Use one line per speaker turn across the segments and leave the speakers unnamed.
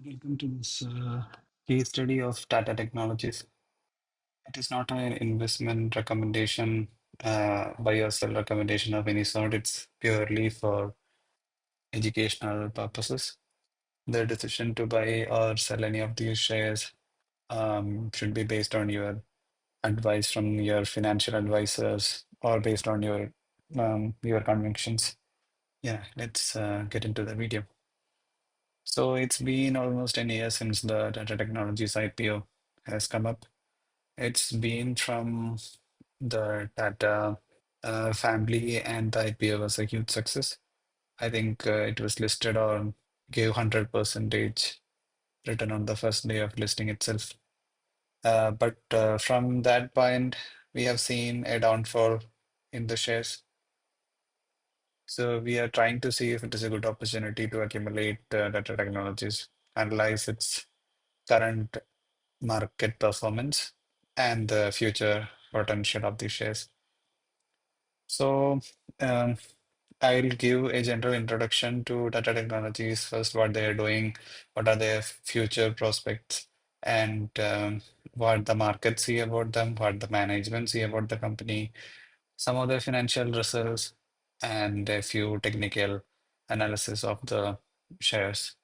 Welcome to this case study of Tata Technologies. It is not an investment recommendation, buy or sell recommendation of any sort. It's purely for educational purposes. The decision to buy or sell any of these shares should be based on your advice from your financial advisors or based on your convictions. Yeah, let's get into the video. So it's been almost an year since the Tata Technologies IPO has come up. It's been from the Tata family, and the IPO was a huge success. I think it was listed on, gave 100 percentage return on the first day of listing itself. But from that point, we have seen a downfall in the shares. So we are trying to see if it is a good opportunity to accumulate Tata Technologies, analyze its current market performance and the future potential of the shares. So, um, I'll give a general introduction to Tata Technologies first, what they are doing, what are their future prospects, and what the market see about them, what the management see about the company, some of the financial results, and a few technical analysis of the shares.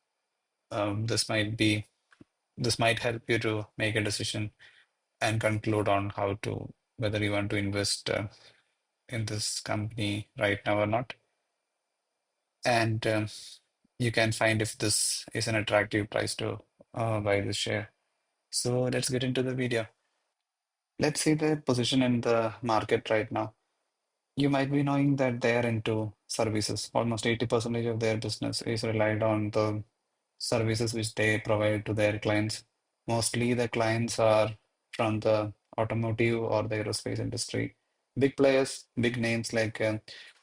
This might help you to make a decision and conclude on how to whether you want to invest in this company right now or not. And you can find if this is an attractive price to buy this share. So let's get into the video. Let's see the position in the market right now. You might be knowing that they are into services. Almost 80% of their business is relied on the services which they provide to their clients. Mostly the clients are from the automotive or the aerospace industry. Big players, big names like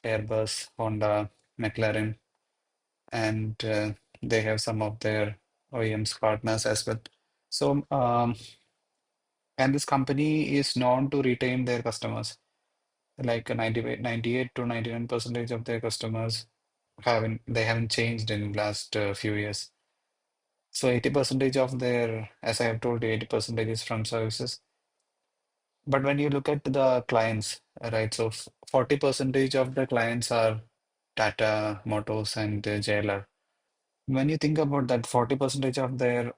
Airbus, Honda, McLaren, and they have some of their OEMs partners as well. So, and this company is known to retain their customers. Like 98 to 99 percentage of their customers haven't changed in last few years. So 80 percentage of their, as I have told you, 80 percentage is from services. But when you look at the clients, right, so 40 percentage of the clients are Tata Motors and JLR. When you think about that, 40 percentage of their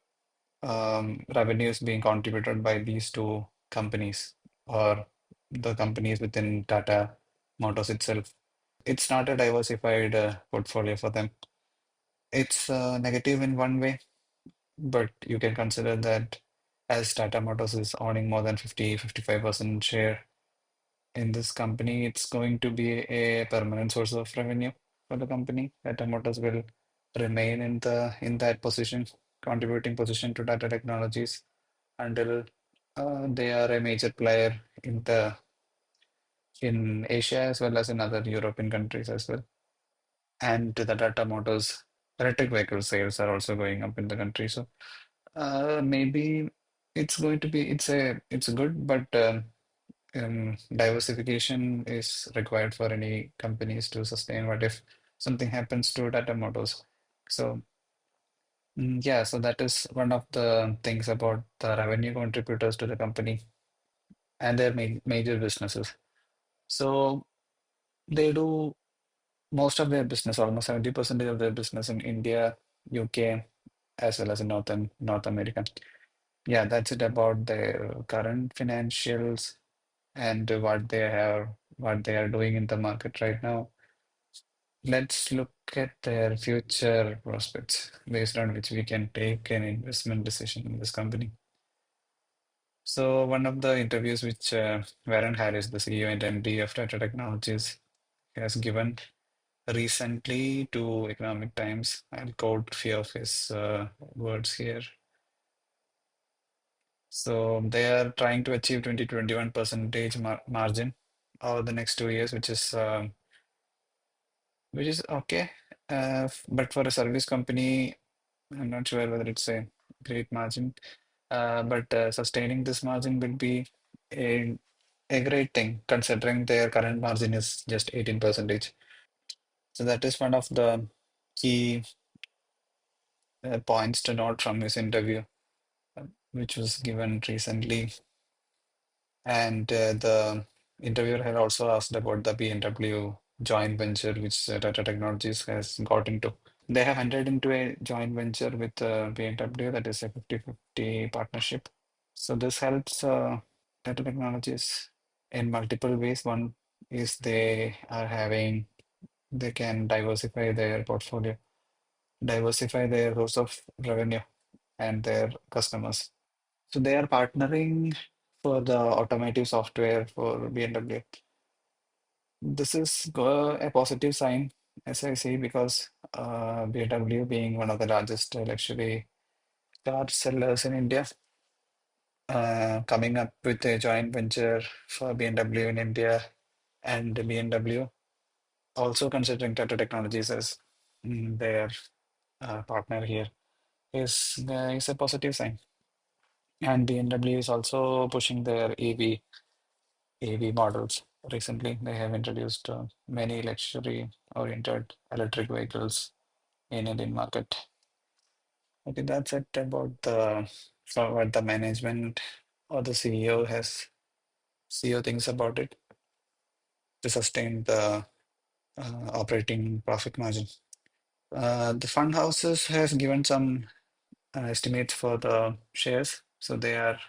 revenues being contributed by these two companies or the companies within Tata Motors itself, it's not a diversified portfolio for them. It's negative in one way, but you can consider that as Tata Motors is owning more than 55% share in this company, it's going to be a permanent source of revenue for the company. Tata Motors will remain in that position, contributing position to Tata Technologies until they are a major player in Asia as well as in other European countries as well. And the Tata Motors electric vehicle sales are also going up in the country. So maybe it's going to be it's good, but diversification is required for any companies to sustain. What if something happens to Tata Motors? So yeah, so that is one of the things about the revenue contributors to the company and their major businesses. So they do most of their business, almost 70% of their business in India, UK, as well as in North America. Yeah, that's it about their current financials and what they are doing in the market right now. Let's look at their future prospects based on which we can take an investment decision in this company. So one of the interviews which Warren Harris, the CEO and MD of Tata Technologies, has given recently to Economic Times. I'll quote a few of his words here. So they are trying to achieve 20 to 21 percentage margin over the next 2 years, which is okay. But for a service company, I'm not sure whether it's a great margin. But sustaining this margin will be a a great thing considering their current margin is just 18 percentage. So that is one of the key points to note from his interview, which was given recently. And the interviewer had also asked about the BMW joint venture, which Tata Technologies has got into. They have entered into a joint venture with BMW, that is a 50-50 partnership. So this helps Tata Technologies in multiple ways. One is they can diversify their portfolio, diversify their source of revenue and their customers. So they are partnering for the automotive software for BMW. This is a positive sign, as I see, because BMW being one of the largest luxury car sellers in India, coming up with a joint venture for BMW in India and BMW also considering Tata Technologies as their partner here is a positive sign. And BMW is also pushing their EV models. Recently, they have introduced many luxury-oriented electric vehicles in Indian market. I think that's it about so what the management or the CEO thinks about it to sustain the operating profit margin. The fund houses has given some estimates for the shares, so they are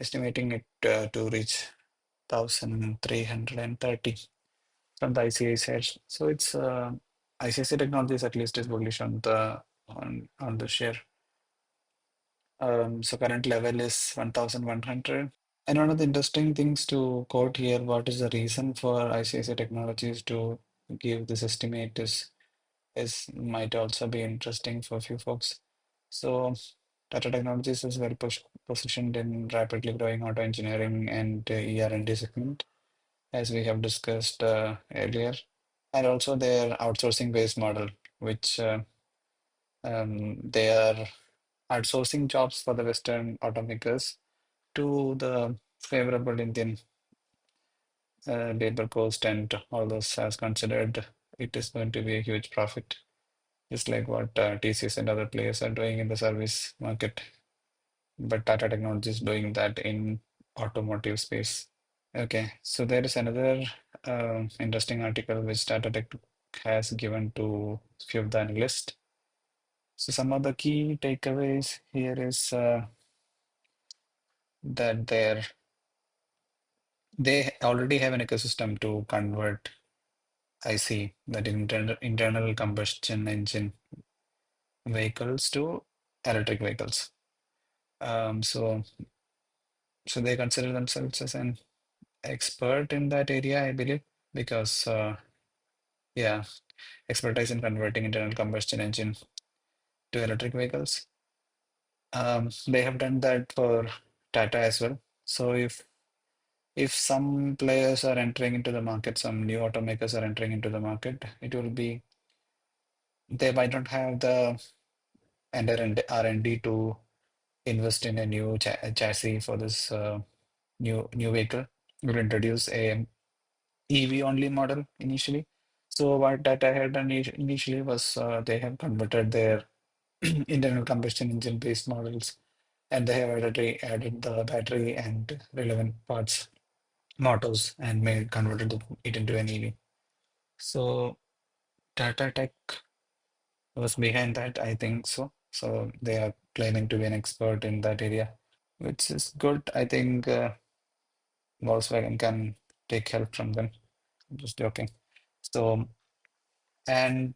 estimating it to reach 1,330 from the ICI shares. So it's ICICI Technologies at least is bullish on the share. So current level is 1,100. And one of the interesting things to quote here, what is the reason for ICICI Technologies to give this estimate is might also be interesting for a few folks. So Tata Technologies is very positioned in rapidly growing auto engineering and ER&D segment, as we have discussed earlier, and also their outsourcing based model, which they are outsourcing jobs for the Western automakers to the favorable Indian labor cost and all those as considered, it is going to be a huge profit, just like what TCS and other players are doing in the service market. But Tata Technologies is doing that in automotive space. Okay, so there is another interesting article which Tata Tech has given to few of the analysts. So some of the key takeaways here is that they already have an ecosystem to convert IC, that internal combustion engine vehicles to electric vehicles. So they consider themselves as an expert in that area, I believe, because yeah, expertise in converting internal combustion engine to electric vehicles. They have done that for Tata as well. So if some players are entering into the market, some new automakers are entering into the market, it will be they might not have the R&D to invest in a new chassis for this new vehicle. We'll introduce a EV only model initially. So what Tata had done initially was they have converted their internal combustion engine based models, and they have added the battery and relevant parts, motors, and made converted it into an EV. So Tata Tech was behind that, I think so. So they are claiming to be an expert in that area, which is good. I think Volkswagen can take help from them. I'm just joking. So and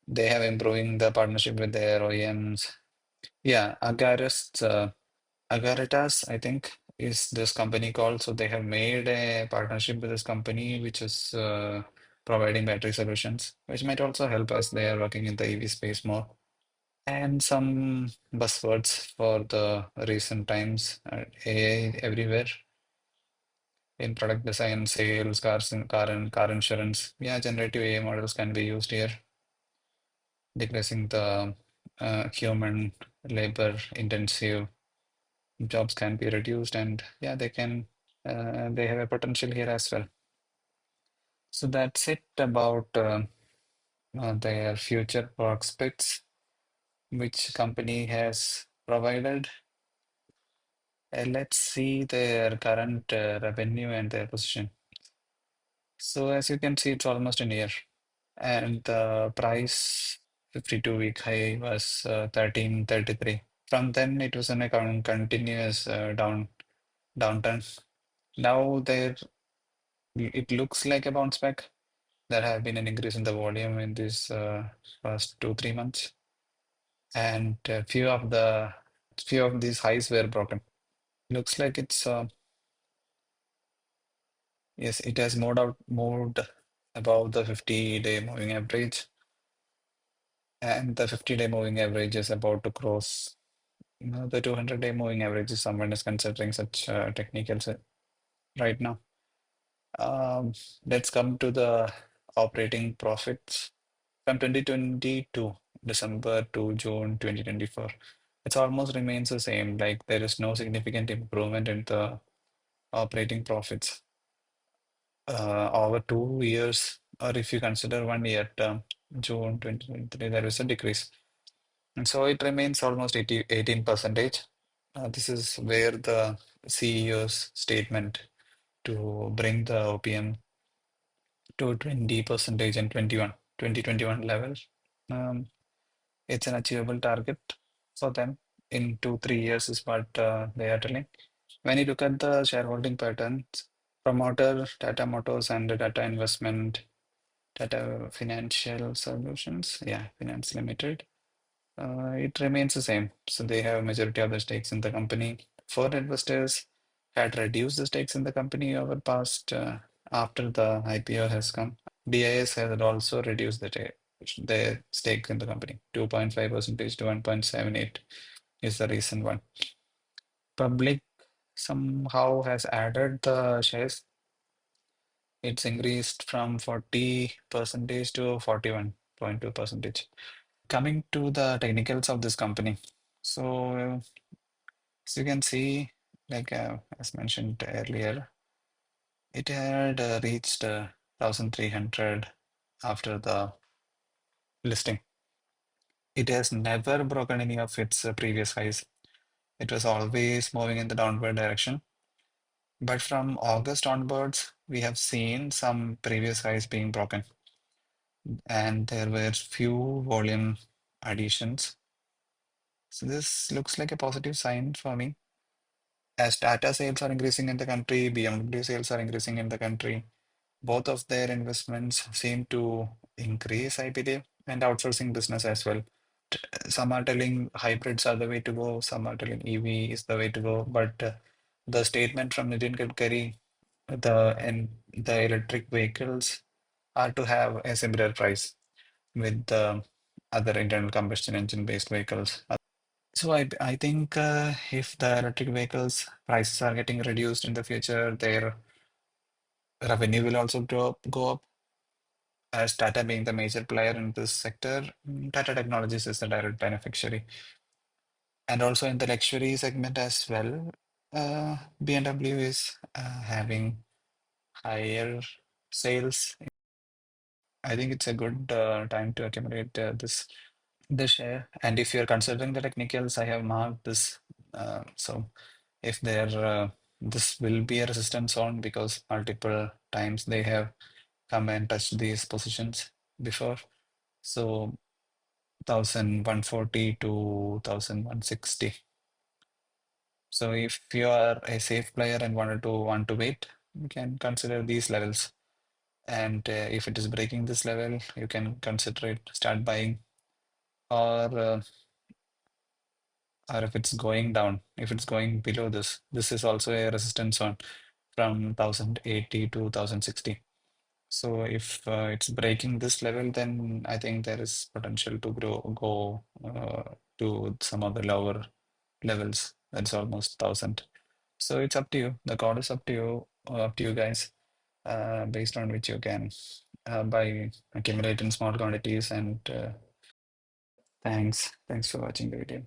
they have improving the partnership with their OEMs. Yeah, Agaritas, I think, is this company called. So they have made a partnership with this company, which is providing battery solutions, which might also help us. They are working in the EV space more. And some buzzwords for the recent times, AI everywhere in product design, sales, car insurance. Yeah, generative AI models can be used here, decreasing the human labor intensive jobs can be reduced, and yeah, they have a potential here as well. So that's it about their future prospects, which company has provided. Let's see their current revenue and their position. So as you can see, it's almost a year, and the price 52-week high was 1333. From then, it was in a continuous downturn. Now it looks like a bounce back. There have been an increase in the volume in this past 2, 3 months, and few of these highs were broken. Looks like it's yes, it has moved above the 50-day moving average, and the 50-day moving average is about to cross. The 200-day moving average if someone is considering such technicals right now. Um, let's come to the operating profits from 2022 December to June 2024. It's almost remains the same. Like there is no significant improvement in the operating profits over 2 years, or if you consider 1 year term, June 2023, there is a decrease. And so it remains almost 18 percentage. This is where the CEO's statement to bring the OPM to 20 percentage and 2021 level. Um, it's an achievable target for them in 2, 3 years is what they are telling. When you look at the shareholding patterns, promoter, Tata Motors and the Tata Investment, Tata Financial Solutions, yeah, Finance Limited, it remains the same. So they have majority of the stakes in the company. Foreign investors had reduced the stakes in the company over past after the IPO has come. DIS has also reduced their stake in the company. 2.5 percentage to 1.78 is the recent one. Public somehow has added the shares. It's increased from 40 percentage to 41.2 percentage. Coming to the technicals of this company. So, as you can see, like as mentioned earlier, it had reached 1300 after the listing. It has never broken any of its previous highs. It was always moving in the downward direction. But from August onwards, we have seen some previous highs being broken, and there were few volume additions. So this looks like a positive sign for me. As Tata sales are increasing in the country, BMW sales are increasing in the country. Both of their investments seem to increase, I believe, and outsourcing business as well. Some are telling hybrids are the way to go, some are telling EV is the way to go, but the statement from Nitin Gadkari, the electric vehicles are to have a similar price with the other internal combustion engine based vehicles. So I think if the electric vehicles prices are getting reduced in the future, their revenue will also go up. As Tata being the major player in this sector, Tata Technologies is the direct beneficiary. And also in the luxury segment as well, BMW is having higher sales. I think it's a good time to accumulate this share. And if you're considering the technicals, I have marked this. So if there this will be a resistance zone because multiple times they have come and touched these positions before. So 1140 to 1160. So if you are a safe player and want to wait, you can consider these levels. And if it is breaking this level, you can consider it, start buying, or or if it's going down, if it's going below this, this is also a resistance zone from 1080 to 1060. So if it's breaking this level, then I think there is potential to go to some of the lower levels. That's almost 1000. So it's up to you. The call is up to you guys, based on which you can buy, accumulate in small quantities. And thanks for watching the video.